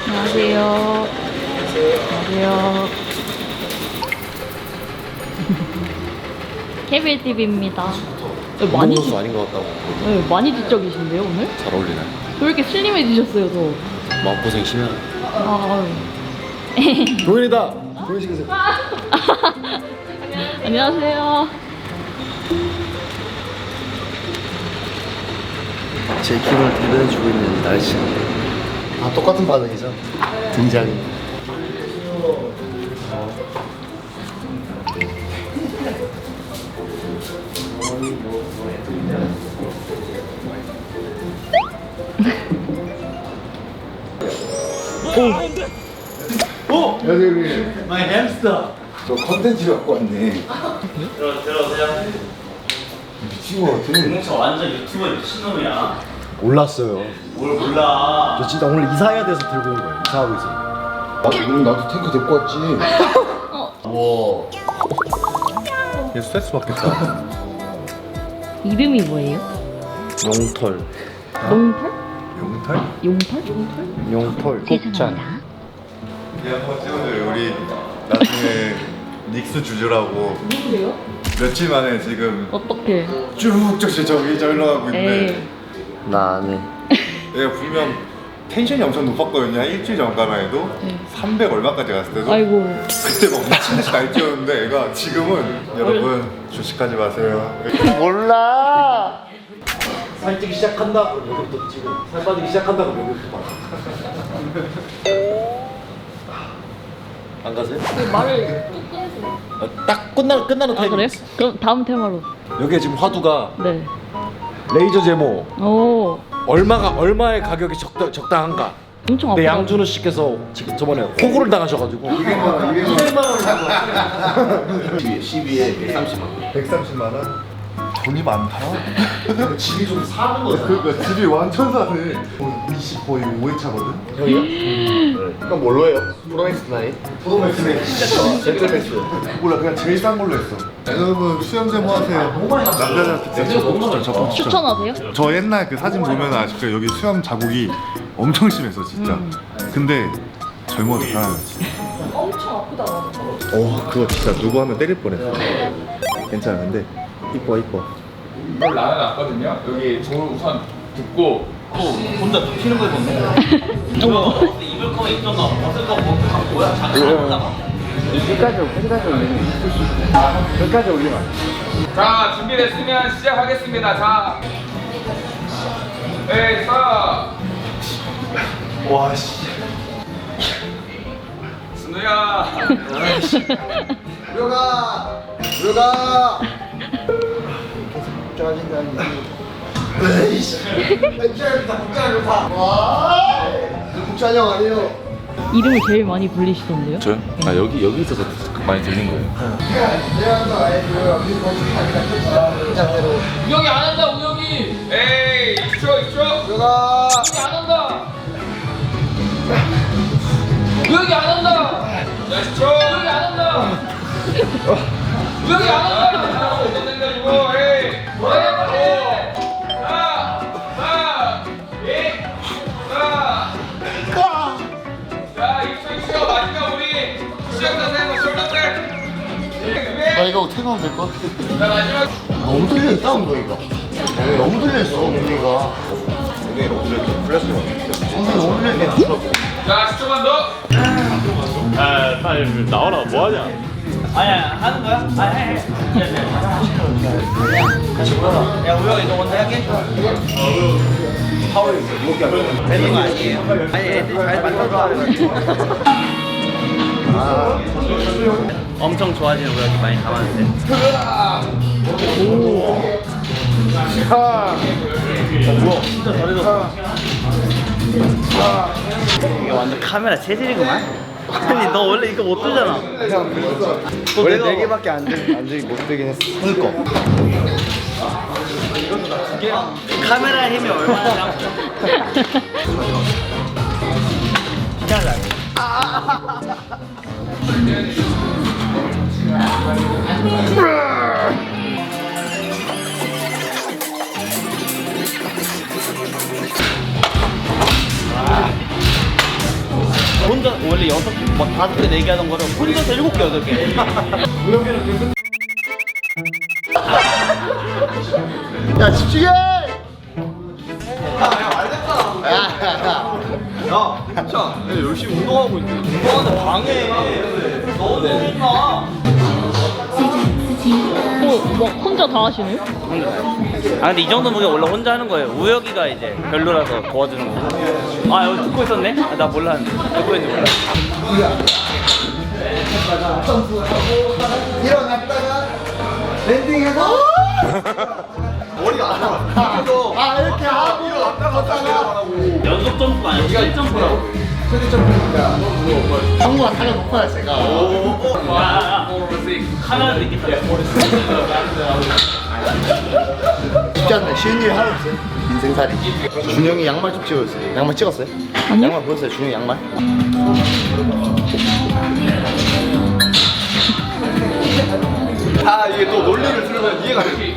안녕하세요. 안녕하세요. 케빌 TV입니다. 많이 선수 아닌 것 같다고. 네, 많이 지적이신데요 오늘? 잘 어울리네. 왜 이렇게 슬림해지셨어요 저? 마음고생 심해. 아, 도현이다. 도현 씨 계세요. 안녕하세요. 제 힘을 대변해주고 있는 날씨. 다 똑같은 반응이죠. 등장이. 여기 마이 햄스터. 저 컨텐츠 갖고 왔네. 들어오세요. 미친 거 같아. 동영상 완전 유튜버 미친놈이야. 몰랐어요. 뭘 몰라. 저 진짜 오늘 이사해야 돼서 들고 온 거예요. 이사하고 있어요. 오늘 나도 탱크 데리고 왔지. 와. 얘 스트레스 받겠다. 이름이 뭐예요? 용털. 용털? 용털? 용털? 용털? 용털. 죄송합니다. 한번 찍어줘요. 우리 나중에 닉스 주주라고 누구세요? 며칠 만에 지금 어떻게? 쭉 저기 흘러가고 있는데 에이. 나 안 해. 얘가 분명 텐션이 엄청 높았거든요. 한 일주일 전까만 해도 네. 300 얼마까지 갔을 때도 아이고. 그때 막 미친듯이 날뛰었는데 얘가 지금은 여러분 주식하지 마세요. 몰라. 살찌기 시작한다. 그럼 여기부터 찍고 살 빠지기 시작한다. 그럼 여기부터 봐. 안 가세요? 말을 뚝 끊으세요. 딱 끝나는 아 타이밍. 그래요? 그럼 다음 테마로. 여기에 지금 화두가 네. 레이저 제모. 오. 얼마의 가격이 적당한가? 엄청 근데 아프다. 양준호 씨께서 지금 저번에 호구를 당하셔가지고 200만 원 사고 12에 130만 원. 130만 원? 돈이 많다. 집이 좀 사는 거야. 그러니까 집이 완전 사네. 20 거의 5회 차거든. 형이요? 그럼 뭘로 해요? 프로맥스 9? 프로맥스 젠틀맥스. 몰라 그냥 제일 싼 걸로 했어. 여러분 수영 제모 하세요. 남자들한테 적극 추천. 추천하세요? 저 옛날 그 사진 보면 아시죠? 여기 수염 자국이 엄청 심했어 진짜. 근데 젊어도 살아나지. 엄청 아프다. 그거 진짜 누구 하면 때릴 뻔했어. 괜찮아 근데 이뻐. 이걸 나는 왔거든요. 여기 저를 우선 듣고 혼자 눕히는 걸 보네. 이거 입을 거면 입던가 벗을 거 벗고 뭐야? 장난하다가. 자 준비됐으면 시작하겠습니다. 자, 네, 서. 와 씨. 준우야. 들어가. 짜증나. 에이씨. 국장이다. 와. 국장형 아니에요. 이름을 제일 많이 불리시던데요? 저요? 아 여기 있어서 많이 들린 거예요. 우영이 안 한다. 우영이. 에이 2초. 들어가. 우영이 안 한다. 우영이 안 한다. 야 10초. 우영이 안 한다. 우영이 안 한다. 손 내가지고 에이. 뭐해 빨리. 4, 3, 2, 4. 자 2초 마지막 우리 시작 자세 한번 숄더 백. 나 이거 퇴근하면 될 것 같아. 자 마지막. 너무 들려있다 엉덩이가. 너무 들려있어 엉덩이가. 엉덩이 너무 들려있어. 플래시 엉덩이 너무 들려있어. 자 10초만 더. 빨리 나와라. 뭐 하냐? 아니야 하는 거야? 해. 야 우영이 너 먼저 할게. 파워를 무겁게 하면 되는 거 아니에요? 아니 잘 만들어. 엄청 좋아지는 우영이 많이 담았는데. 이게 완전 카메라 체질이구만. 아니 너 원래 이거 못 들잖아. 원래 4개밖에 안 들이 못 되긴 했어. 그니까. 카메라의 힘이 얼마나 시작하자. 혼자 원래 6개, 막 5개, 4개 하던 거를 혼자서 7개, 8개. 야 집중해. 야, 진짜 열심히 운동하고 있는데 운동하는데 방해해. 너무 혼나. 뭐 혼자 다 하시네요? 아 근데 이 정도면 원래 혼자 하는 거예요. 우혁이가 이제 별로라서 도와주는 거고. 아 여기 듣고 있었네? 아, 나 몰랐는데 듣고 있는지 몰랐어. 일어났다가 랜딩해서 머리가 아 이렇게 하고 일어났다가 연속 점프가 아니고 스텝 점프라고. 정부가 살려놓고야 제가. 야, 카메라도 있기 때문에. 쉽지 않네. 쉬운 일 하나 없어요. 인생살이. 준영이 양말 좀 찍어주세요. 양말 찍었어요? 아니요. 양말 보였어요? 준영이 양말? 아 이게 또 논리를 들으면 이해가 돼.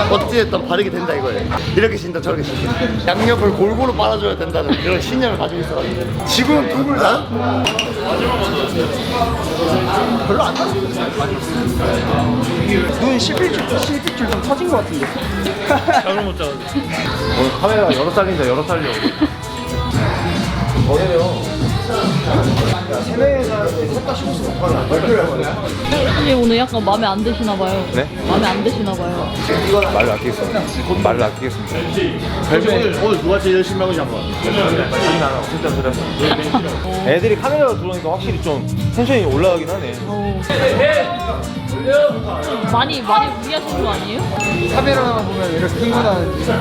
어찌됐든 바르게 된다 이거예요. 이렇게 신다 저렇게 신다. 양옆을 골고루 빨아줘야 된다는 그런 신념을 가지고 있어가지고 지금 두 분 다? 별로 안 나왔어요. 눈 실핏줄 좀 터진 것 같은데. 잠을 못 자고. 오늘 카메라가 여러 살인데 여러 살이요. 세 명의 사람이 셋다 쉬고 있으면 어떡하냐. 선생님 오늘 약간 마음에 안 드시나 봐요. 네? 마음에 안 드시나 봐요. 말을 아끼겠습니다. 말을 아끼겠습니다. 오늘 누가 제일 열심히 하고 있는지 한번. 애들이 카메라가 들어오니까 확실히 좀 텐션이 올라가긴 하네. 많이 무리하시는 거 아니에요? 카메라만 보면 이렇게 흥분하는지.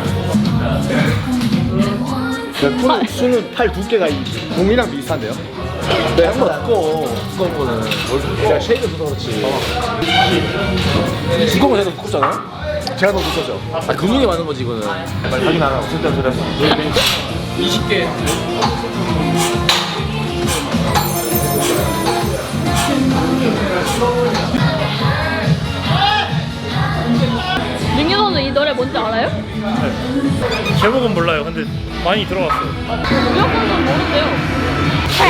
수는 팔 두께가 공이랑 비슷한데요? 네, 한번 두꺼운 거는 제가 쉐이드 써서 그렇지. 두꺼운 거 제가 더 두껍잖아요? 제가 더 두껍죠. 아, 근육이 많은 거지, 이거는. 확인 안 하고, 쓸데없는 소리 하시네. 20개. 민규 선수 이 노래 뭔지 알아요? 제목은 몰라요. 근데 많이 들어봤어요. 우혁 선수는 모른대요.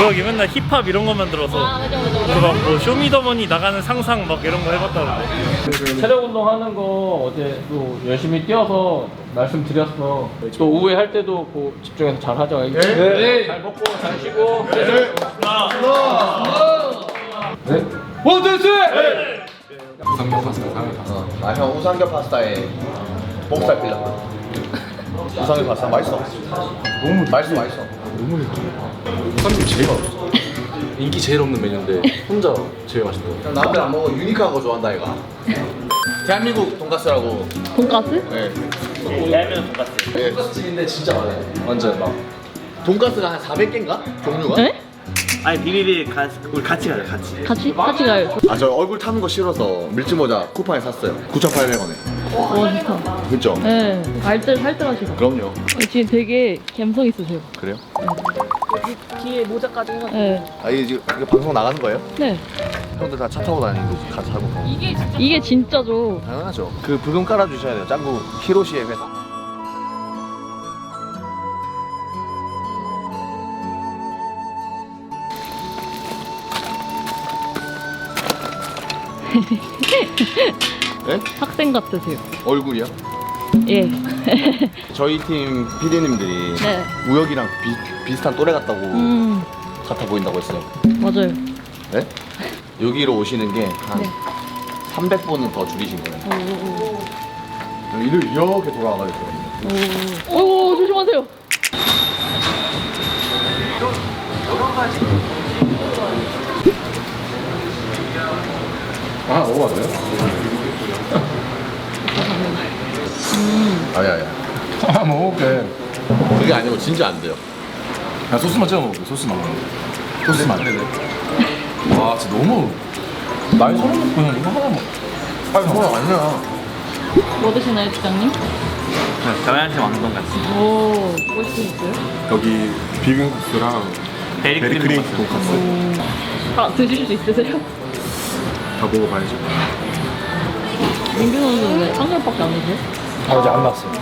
여기 맨날 힙합 이런 것만 들어서. 아 그죠. 그막 뭐 쇼미더머니 나가는 상상 막 이런 거 해봤다고. 체력 운동하는 거 어제 또 열심히 뛰어서 말씀드렸어. 또 오후에 할 때도 그 집중해서 잘 하자. 네. 잘 먹고 잘 쉬고. 네. 네. 원, 투, 쓰리. 아 형 우삼겹 파스타에 목살 빌려. 우삼겹 파스타 맛있어. 너무 맛있어. 사람이 제일 없어. 인기 제일 없는 메뉴인데 혼자 제일 맛있는 거. 남들 안 먹어 유니크한 거 좋아한다 얘가. 대한민국 돈가스라고. 돈가스? 네. 대한민국 돈가스. 돈가스집인데 진짜 많아요. 완전 막 돈가스가 한 400개인가? 종류가? 네? 아니 비비비 우리 같이 가자 같이. 같이 가요. 아 저 얼굴 타는 거 싫어서 밀짚 모자 쿠팡에 샀어요. 9,800원에. 와 좋다. 그죠? 네. 알뜰하시다. 그럼요. 지금 되게 감성 있으세요. 그래요? 뒤에 모자까지 해가지고. 네. 아 이게 지금 이거 방송 나가는 거예요? 네. 형들 다 차 타고 다니고 다 타고. 이게 진짜죠. 당연하죠. 그 부금 깔아주셔야 돼요. 짱구 히로시의 회사. 네? 학생 같으세요. 얼굴이요? 예. 저희 팀 PD님들이 네. 우혁이랑 비슷한 또래 같다고 같아 보인다고 했어요. 맞아요. 네? 여기로 오시는 게 한 네. 300번은 더 줄이신 거예요. 이를 이렇게 돌아가가지고. 오 조심하세요. 아 먹어봤어요? 아야야. 아 먹어볼게. 그게 아니고 진짜 안 돼요. 야 소스만 찍어 먹을게. 소스만. 소스만. 와 진짜 너무 나이 서른 그냥 이거 하나 먹. 아니 그건 아니야. 뭐 드시나요, 부장님? 자매한테 왕 돈가스. 오, 뭐 시키셨어요? 여기 비빔국수랑 베리크림 돈까스. 아, 드실 수 있으세요? 다 먹어봐야죠. 민규 선수는 왜 상렬밖에 안 드세요? 아 이제 안 났어요.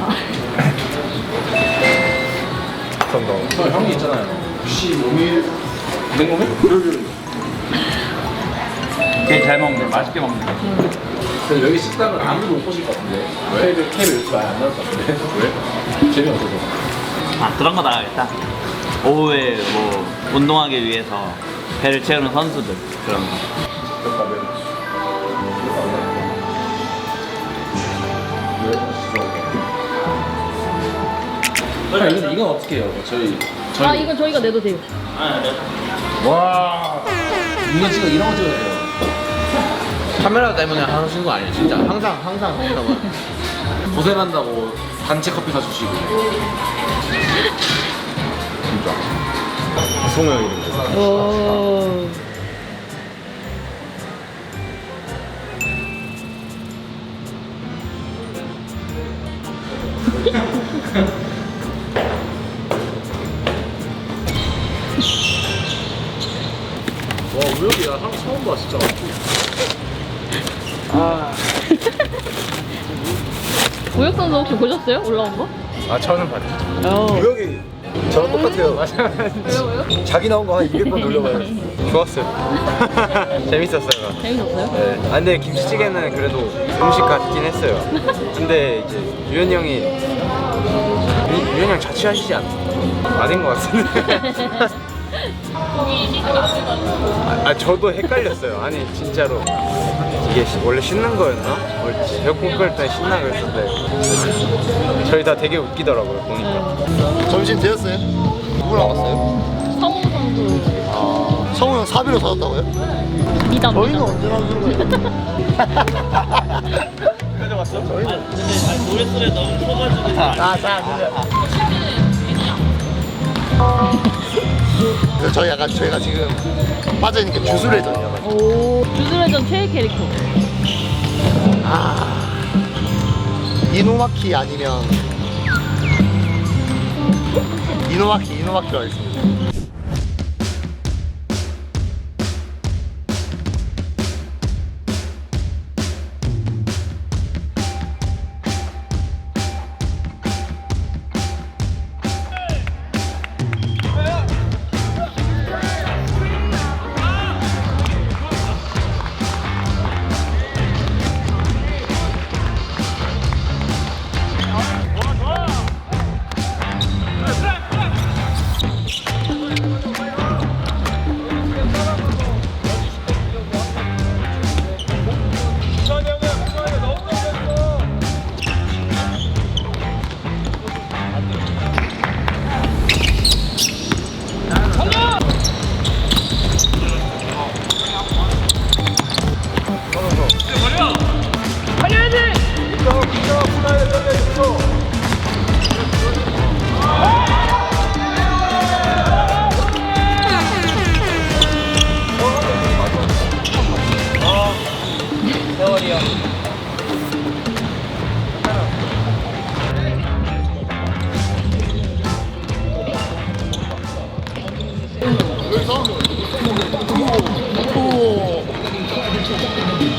감사합니다. 형이 있잖아요. 혹시 몸이 냉몸에? 되게 잘 먹네. 맛있게 먹네. 근데 여기 식당은 아무도 못 보실 것 같은데. 왜? 캡을 요즘 많이 안 나올 것 같은데. 왜? 재미없어서. 아 그런 거 나가겠다. 오후에 뭐 운동하기 위해서 배를 채우는 선수들 그런 거. 이건 어떻게 해요? 아, 이건 저희가 내도 돼요. 와. 이거 찍어 이런 거 찍어야 돼요. 카메라 때문에 하신 거 아니에요, 진짜. 항상 고생한다고 단체 커피 사주시고. 진짜. 송영 이름. 오. 와, 우혁이야. 한 처음 봐, 진짜. 우혁 선수 혹시 보셨어요? 올라온 거? 아, 저는 봤죠. 우혁이 저랑 똑같아요. 왜요? 자기 나온 거 한 200번 돌려봐요. 좋았어요. 재밌었어요. 재밌었어요? 네. 아 근데 김치찌개는 그래도 음식 같긴 했어요. 근데 이제 유현이 형이 유현이 형 자취하시지 아닌 것 같은데. 아 저도 헷갈렸어요. 아니 진짜로 이게 원래 씻는 거였나? 원래 에어컨 끌 때 신나 그랬는데 저희 다 되게 웃기더라고요 보니까. 점심 되었어요? 누구 나왔어요? 성우 선수 성우 형 사비로 사줬다고요? 미담. 저희는 언제 나오는 거예요? 노랫소리에 너무 커가지고. 저희가 지금 빠져있는 게 주술회전이요. 오. 주술회전 최애 캐릭터. 이노마키 아니면 이노마키로 하겠습니다.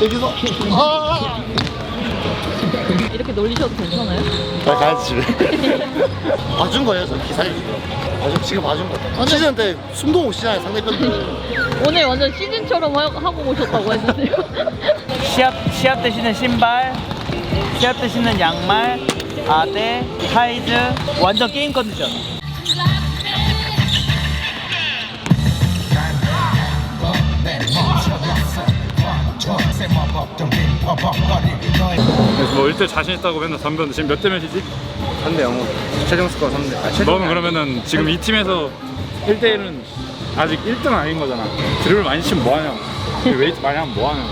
여기서 이렇게 놀리셔도 괜찮아요? 나 가야지 집에. 봐준 거예요, 저 기사님 지금 봐준 거. 시즌 때 숨도 못 쉬잖아요, 상대편들. 오늘 완전 시즌처럼 하고 오셨다고 했는데요. 시합 때 신는 신발, 시합 때 신는 양말, 아대, 타이즈, 완전 게임 컨디션. 그래서 뭐 1대 자신 있다고 맨날 덤볐는데 지금 몇 대 몇이지? 3대0 최종 스코어 3대. 너는 그러면은 지금 이 팀에서 1대1은 아직 1등은 아닌 거잖아. 드립을 많이 치면 뭐하냐고. 웨이트 많이 하면 뭐하냐고.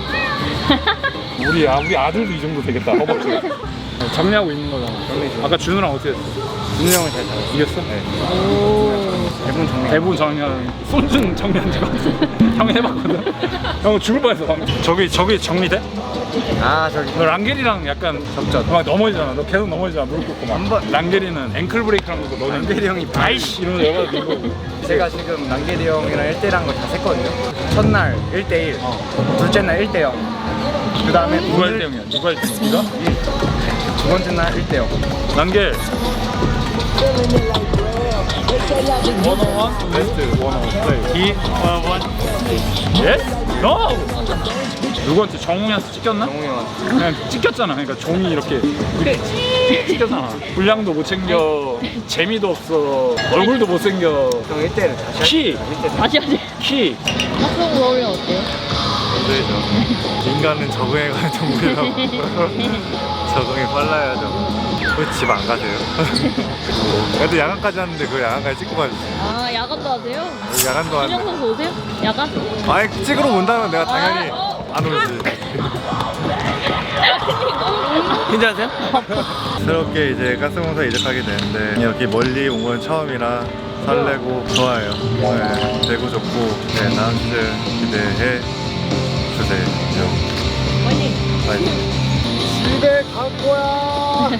우리 아들도 이 정도 되겠다. 허벅지가. 정리하고 있는 거잖아. 아까 준우랑 어떻게 했어? 준우 형은 잘 잡았어요. 이겼어? 네. 오. 대부분 정리하는 손준 정리한 적 없어. 형이 해봤거든. 형 죽을 뻔했어 방금. 저기 정리돼? 아 저기 너 랑게리랑 약간 접자. 막 넘어지잖아. 너 계속 넘어지잖아. 무릎 꿇고 막. 한번 랑게리는 앵클 브레이크라는 거고 너는 랑게리 형이 아이씨 이러면서 열받아 들고. 제가 지금 랑게리 형이랑 1대1 한 거 다 셌거든요. 첫날 1대1, 둘째 날 1대0. 그 다음에 누가 1대0이야? 누가 1대0? 네가? 두 번째 날 1대0. 랑겔 101 베스트 101 플레이 히 101 예스? 노! 누구한테 정웅이한테 찍혔나? 정웅이 형한테. 그냥 찍혔잖아. 그러니까 종이 이렇게 찍혔잖아. 분량도 못 챙겨, 재미도 없어, 얼굴도 못 생겨. 형 1대1 다시 다시. 키 학생 그러면 어때요? 힘들죠. 인간은 적응해가는 동물이라고. 적응이 빨라야죠. 왜 집 안 가세요? 그래도 야간까지 하는데 그 야간까지 찍고 가야지. 아, 야간도 하세요? 야간도 이정 하는데. 선수 오세요? 야간? 아니 찍으러 온다면 내가 당연히 안 오지. 괜찮으세요? 새롭게 이제 가스공사 이직하게 되는데 여기 멀리 온 건 처음이라 설레고 좋아요. 네, 되고 좋고 네, 다음 시즌 기대해 주세요. 빨리. 파이팅. 집에 갈 거야.